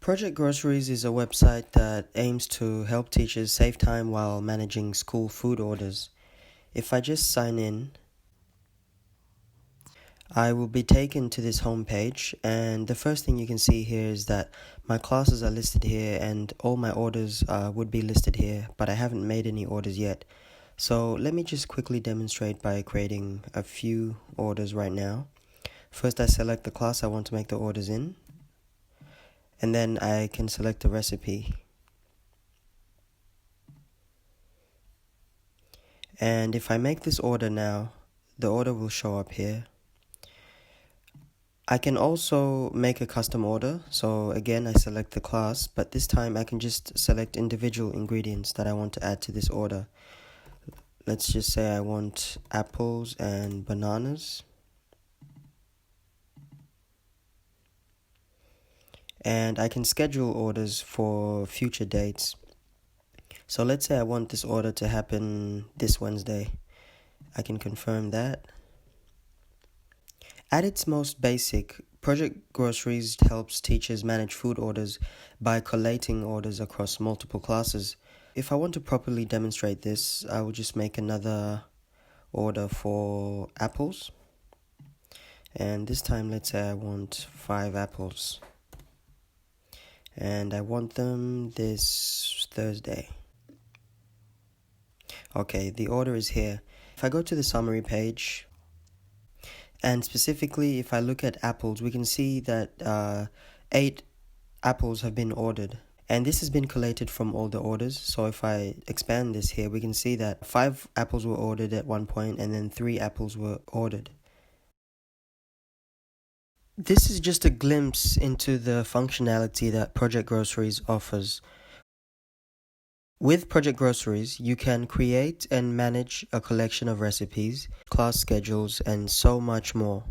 Project Groceries is a website that aims to help teachers save time while managing school food orders. If I just sign in, I will be taken to this homepage, and the first thing you can see here is that my classes are listed here and all my orders would be listed here, but I haven't made any orders yet. So let me just quickly demonstrate by creating a few orders right now. First, I select the class I want to make the orders in, and then I can select a recipe. And if I make this order now, the order will show up here. I can also make a custom order. So again, I select the class, but this time I can just select individual ingredients that I want to add to this order. Let's just say I want apples and bananas. And I can schedule orders for future dates. So let's say I want this order to happen this Wednesday. I can confirm that. At its most basic, Project Groceries helps teachers manage food orders by collating orders across multiple classes. If I want to properly demonstrate this, I will just make another order for apples. And this time, let's say I want 5 apples. And I want them this Thursday. Okay, the order is here. If I go to the summary page, and specifically if I look at apples, we can see that 8 apples have been ordered. And this has been collated from all the orders. So if I expand this here, we can see that 5 apples were ordered at one point and then 3 apples were ordered. This is just a glimpse into the functionality that Project Groceries offers. With Project Groceries, you can create and manage a collection of recipes, class schedules, and so much more.